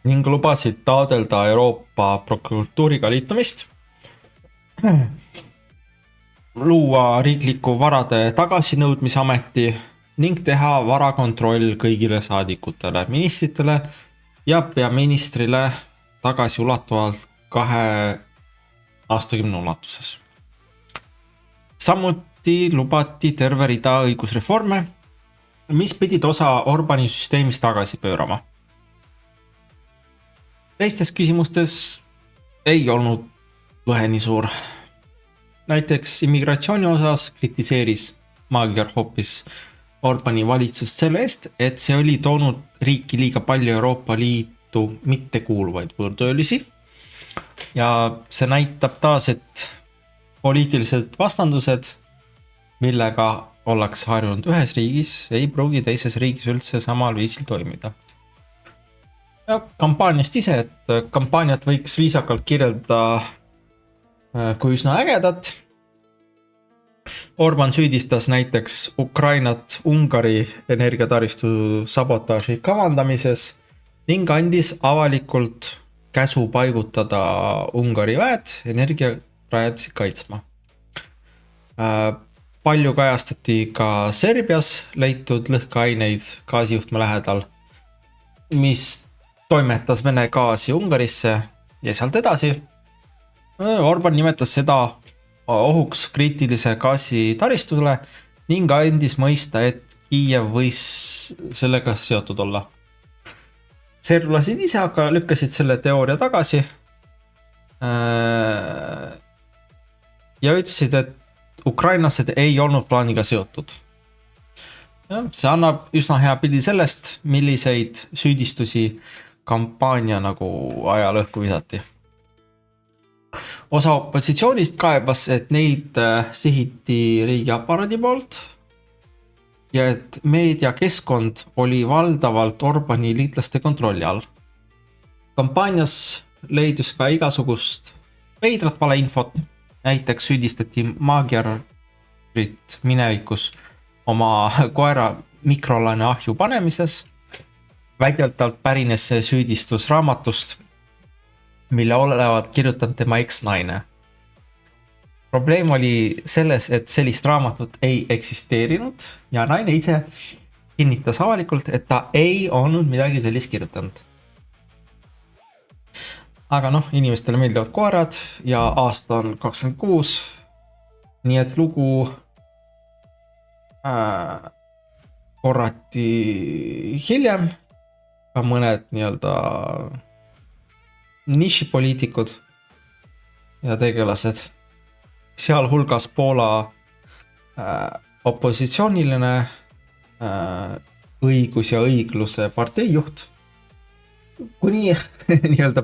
ning lubasid taodelda Euroopa prokuratuuriga liitumist, luua riikliku varade tagasinõudmise ameti ning teha varakontroll kõigile saadikutele, ministritele ja peaministrile tagasiulatuvalt 2 aastakümne ulatuses. Samuti lubati terve rida õigusreforme, mis pidid osa Orbani süsteemist tagasi pöörama. Teistes küsimustes ei olnud lõhe nii suur. Näiteks immigratsiooni osas kritiseeris Magyar hoopis Orbani valitsust selle eest, et see oli toonud riiki liiga palju Euroopa Liitu mittekuuluvaid võõrtöölisi. Ja see näitab taas, et poliitilised vastandused, millega ollakse harjunud ühes riigis, ei pruugi teises riigis üldse samal viisil toimida. Ja kampaaniast ise, et kampaaniat võiks viisakalt kirjeldada kui üsna ägedat. Orban süüdistas näiteks Ukrainat Ungari energiataristu sabotaaži kavandamises ning andis avalikult käsu paigutada Ungari väed energiarajatisi kaitsma. Palju kajastati ka Serbias leitud lõhkeaineid gaasijuhtme lähedal, mis toimetas Vene gaasi Ungarisse ja sealt edasi. Orban nimetas seda ohuks kriitilise gaasi taristule ning andis mõista, et Kiiev võis sellega seotud olla. Serblased ise aga lükkasid selle teooria tagasi ja ütlesid, et ukrainlased ei olnud plaaniga seotud. See annab üsna hea pildi sellest, milliseid süüdistusi kampaania nagu ajal õhku visati. Osa opositsioonist kaebas, et neid sihiti riigiaparaadi poolt ja et meediakeskkond oli valdavalt Orbani liitlaste kontrolli all. Kampaanias leidus ka igasugust veidrat valeinfot, näiteks süüdistati Magyarit minevikus oma koera mikrolaine ahju panemises. Väidetavalt pärines see süüdistus raamatust, mille olevat kirjutanud tema eksnaine. Probleem oli selles, et sellist raamatut ei eksisteerinud ja naine ise kinnitas avalikult, et ta ei olnud midagi sellist kirjutanud. Aga inimestele meeldivad koerad ja aasta on 26, nii et lugu korrati hiljem ka mõned nišipoliitikud ja tegelased, sealhulgas Poola opositsiooniline õigus ja õigluse partei juht, kuni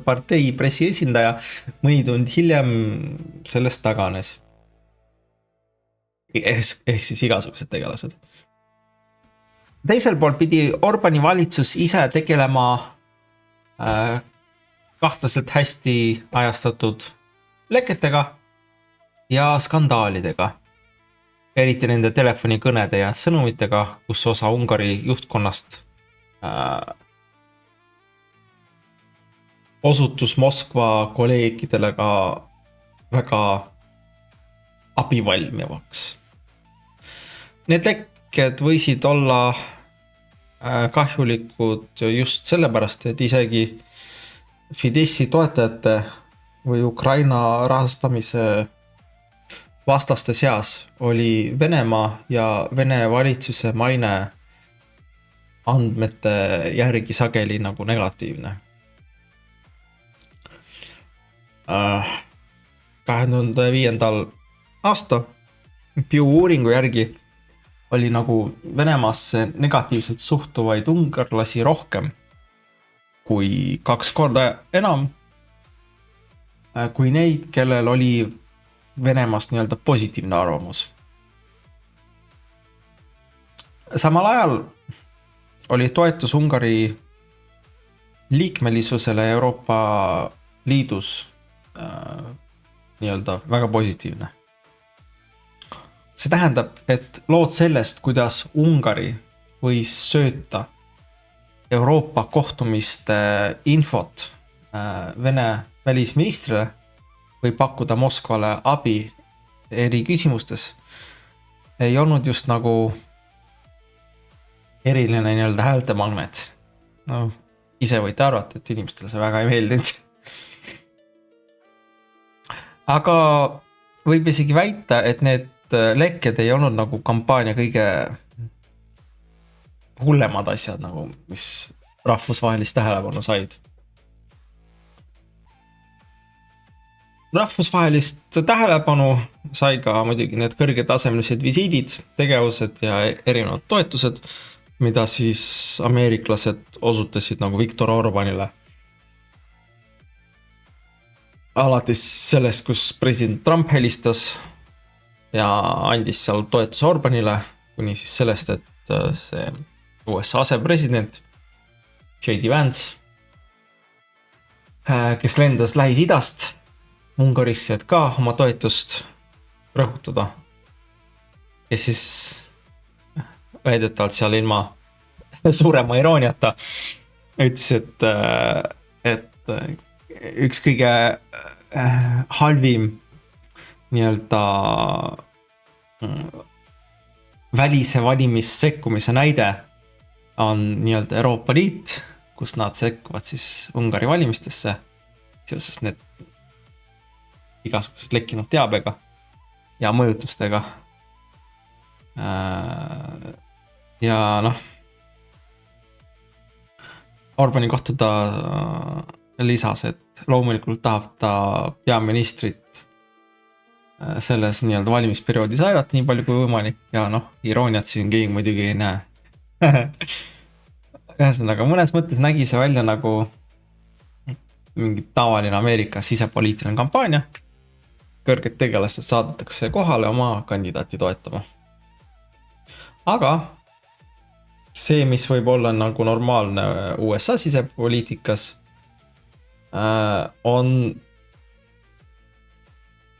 partei pressiesindaja mõni tund hiljem sellest taganes. Ehk siis igasugused tegelased. Teisel pool pidi Orbani valitsus ise tegelema kahtlaselt hästi ajastatud leketega ja skandaalidega. Eriti nende telefonikõnede ja sõnumitega, kus osa Ungari juhtkonnast osutus Moskva kolleegidele ka väga abivalmivaks. Need lekked võisid olla kahjulikud just sellepärast, et isegi Fideszi toetajate või Ukraina rahastamise vastaste seas oli Venemaa ja Vene valitsuse maine andmete järgi sageli nagu negatiivne. 2005. aasta Pew uuringu järgi oli nagu Venemaasse negatiivselt suhtuvaid ungarlasi rohkem kui 2 korda enam kui neid, kellel oli Venemaast positiivne arvamus. Samal ajal oli toetus Ungari liikmelisusele Euroopa Liidus väga positiivne. See tähendab, et lood sellest, kuidas Ungari võis sööta Euroopa kohtumiste infot Vene välisministrile või pakkuda Moskvale abi eri küsimustes, ei olnud just nagu eriline häältemagnet. Ise võite arvata, et inimestele see väga ei meeldinud. Aga võib isegi väita, et need lekked ei olnud nagu kampaania kõige hullemad asjad, mis rahvusvahelist tähelepanu said. Rahvusvahelist tähelepanu sai ka muidugi need kõrgetasemelised visiidid, tegevused ja erinevad toetused, mida siis ameeriklased osutasid nagu Viktor Orbanile. Alates sellest, kus president Trump helistas ja andis seal toetuse Orbanile, kuni siis sellest, et see USA asepresident J.D. Vance, kes lendas Lähis-Idast Ungarisse, et ka oma toetust rõhutada. Ja siis väidetavalt seal ilma suurema irooniata ütles, et üks kõige halvim välise valimissekkumise näide on Euroopa Liit, kus nad sekkuvad siis Ungari valimistesse seoses need igasugused lekkinud teabega ja mõjutustega. Ja Orbani kohta ta lisas, et loomulikult tahab ta peaministrit selles nii-öelda valimisperioodis aidata nii palju kui võimalik ja noh, irooniat siin keegi muidugi ei näe. Ühesõnaga, mõnes mõttes nägi see välja nagu mingi tavaline Ameerika sisepoliitiline kampaania. Kõrged tegelased saadetakse kohale oma kandidaati toetama. Aga see, mis võib olla nagu normaalne USA sisepoliitikas, on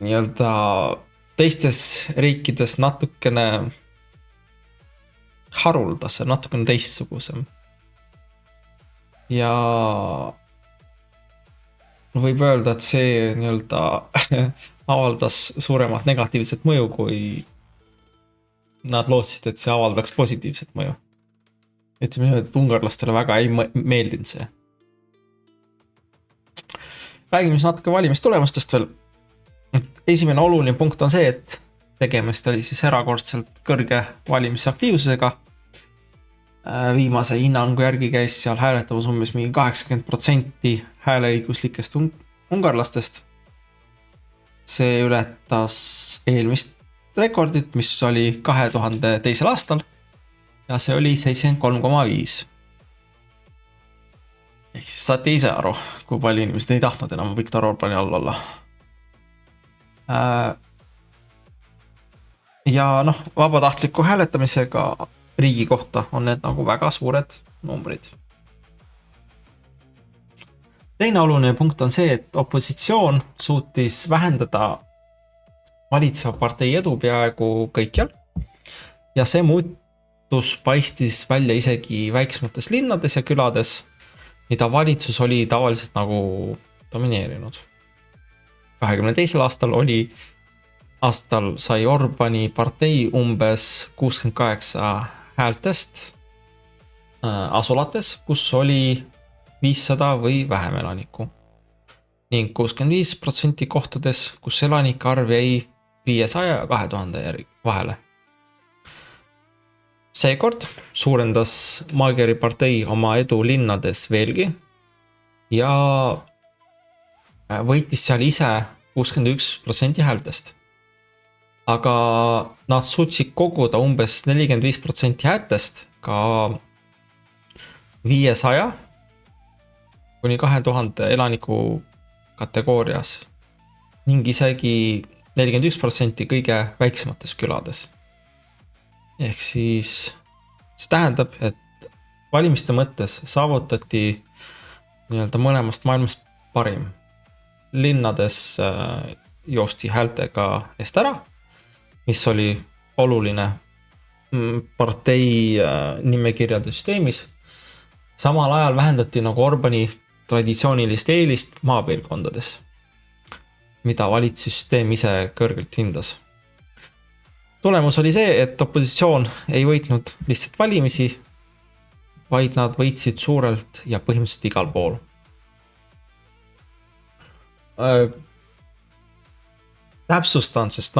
nii-öelda teistes riikides natukene haruldasem, natukene teistsugusem. Ja võib öelda, et see nii-öelda avaldas suuremat negatiivset mõju, kui nad lootsid, et see avaldaks positiivset mõju. Ütleme nii, et ungarlastele väga ei meeldinud see. Räägime siis natuke valimistulemustest veel. Esimene oluline punkt on see, et tegemist oli siis erakordselt kõrge valimisaktiivsusega. Viimase hinnangu järgi käis seal hääletamas umbes mingi 80% hääleõiguslikest ungarlastest. See ületas eelmist rekordit, mis oli 2002. aastal ja see oli 73,5. Ehk siis saate ise aru, kui palju inimesed ei tahtnud enam Viktor Orbani all olla. Ja noh, vabatahtliku hääletamisega riigi kohta on need nagu väga suured numbrid. Teine oluline punkt on see, et opositsioon suutis vähendada valitseva partei edu peaaegu kõikjal ja see muutus paistis välja isegi väiksemates linnades ja külades, mida valitsus oli tavaliselt nagu domineerinud. 2022. aastal sai Orbani partei umbes 68 häältest asulates, kus oli 500 või vähem elanikku. Ning 65% kohtades, kus elanike arv jäi 500 ja 2000 vahele. Seekord suurendas Magyari partei oma edu linnades veelgi ja võitis seal ise 61% häältest. Aga nad suutsid koguda umbes 45% häältest ka 500 kuni 2000 elaniku kategoorias ning isegi 41% kõige väiksemates külades. Ehk siis see tähendab, et valimiste mõttes saavutati nii-öelda mõlemast maailmast parim. Linnades joosti häältega eest ära, mis oli oluline partei nimekirjade süsteemis. Samal ajal vähendati nagu Orbani traditsioonilist eelist maapiirkondades, mida valitsussüsteem ise kõrgelt hindas. Tulemus oli see, et opositsioon ei võitnud lihtsalt valimisi, vaid nad võitsid suurelt ja põhimõtteliselt igal pool. Täpsustan, sest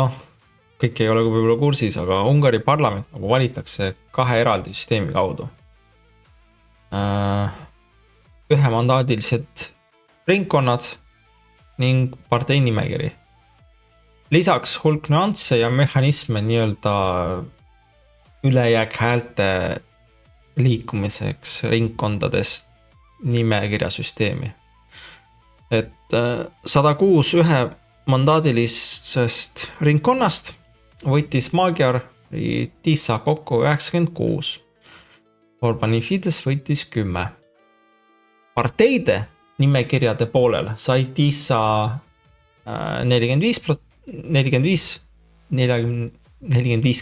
kõik ei ole võib-olla kursis, aga Ungari parlament nagu valitakse 2 eraldi süsteemi kaudu. Ühemandaadilised ringkonnad ning partei nimekiri. Lisaks hulk nüansse ja mehhanisme nii-öelda ülejääk häälte liikumiseks ringkondadest nimekirjasüsteemi. Et 106 ühemandaadilisest ringkonnast võitis Magyar Tisza kokku 96. Orbani Fidesz võitis 10. Parteide nimekirjade poolel sai Tisza 45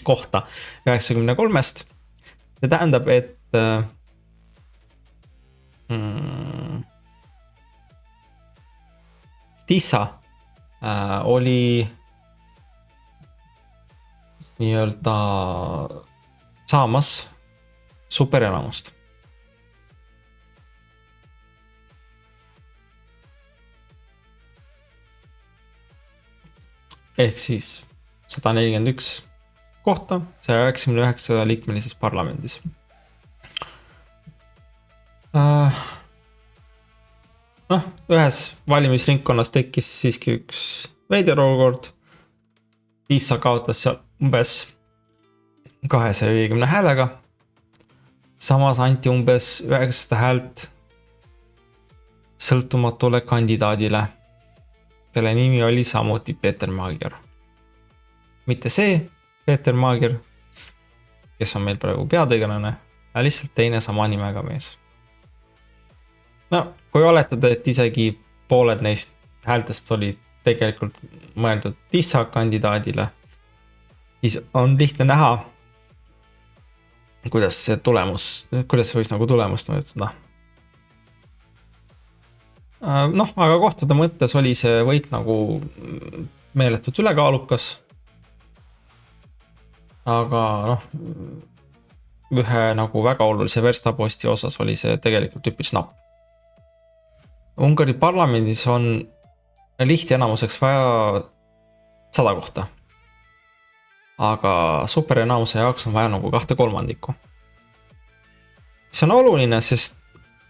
kohta 93-st. See tähendab, et Tisza oli nii-öelda saamas superenamust. Ehk siis 141 kohta 199 liikmelises parlamendis. Ühes valimisringkonnas tekkis siiski üks veider olukord. Tissa kaotas seal umbes 250 häälega. Samas anti umbes 900 häält sõltumatule kandidaadile, kelle nimi oli samuti Peeter Maager. Mitte see Peeter Maager, kes on meil praegu peategelane, aga lihtsalt teine sama nimega mees. No, kui oletada, et isegi pooled neist häältest oli tegelikult mõeldud Tissa kandidaadile, siis on lihtne näha, kuidas see võis nagu tulemust mõjutada. Noh, aga kohtade mõttes oli see võit nagu meeletult ülekaalukas. Aga noh, ühe nagu väga olulise verstaposti osas oli see tegelikult üpris napp. Ungari parlamendis on lihtenamuseks vaja 100 kohta. Aga superenamuse jaoks on vaja nagu 2/3. See on oluline, sest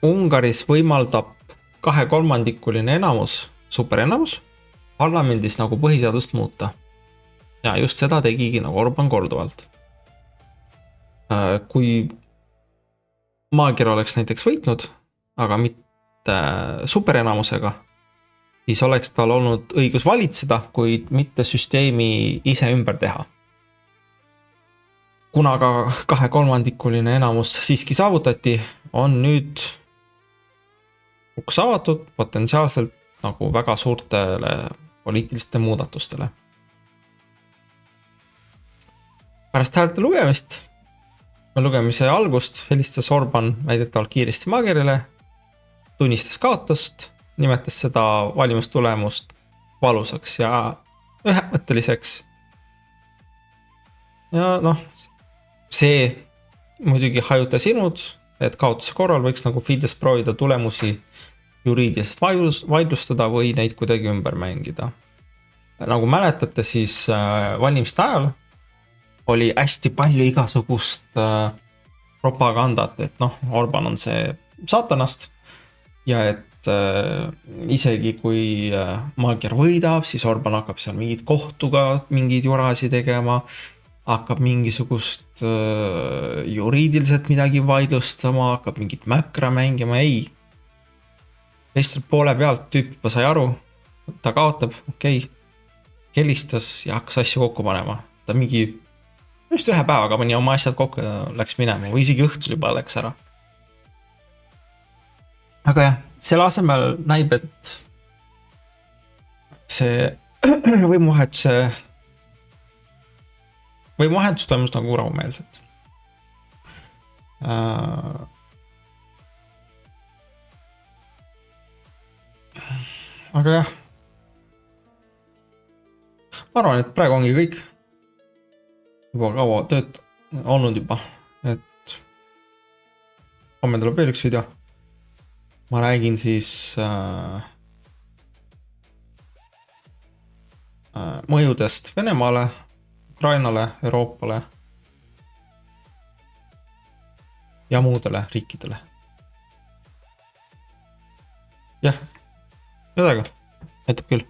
Ungaris võimaldab 2/3 enamus, superenamus, parlamendis nagu põhiseadust muuta. Ja just seda tegigi nagu Orban korduvalt. Kui Maager oleks näiteks võitnud, aga mitte superenamusega, siis oleks tal olnud õigus valitseda, kuid mitte süsteemi ise ümber teha. Kuna ka 2/3 enamus siiski saavutati, on nüüd uks avatud potentsiaalselt nagu väga suurtele poliitiliste muudatustele. Pärast häälte lugemise algust helistas Orban väidetavalt kiiresti Maagerile, tunnistas kaotust, nimetas seda valimistulemust valusaks ja ühemõtteliseks. Ja noh, see muidugi hajutas ilmud, et kaotuse korral võiks nagu Fidesz proovida tulemusi juriidiliselt vaidlustada või neid kuidagi ümber mängida. Nagu mäletate, siis valimiste ajal oli hästi palju igasugust propagandat, et noh, Orban on see saatanast ja et isegi kui Maager võidab, siis Orban hakkab seal mingid kohtuga mingeid jurasi tegema, hakkab mingisugust juriidiliselt midagi vaidlustama, hakkab mingit mäkra mängima, ei. Lihtsalt poole pealt tüüp juba sai aru, ta kaotab, okei, helistas ja hakkas asju kokku panema. Ta mingi just ühe päevaga pani oma asjad kokku ja läks minema või isegi õhtul juba läks ära. Aga jah, selle asemel näib, et see võimuvahetus toimus nagu rahumeelselt. Aga jah, ma arvan, et praegu ongi kõik juba kaua tööd olnud juba, et homme tuleb veel üks video. Ma räägin siis mõjudest Venemaale, Ukrainale, Euroopale ja muudele riikidele. Jah, midagi, aitab küll.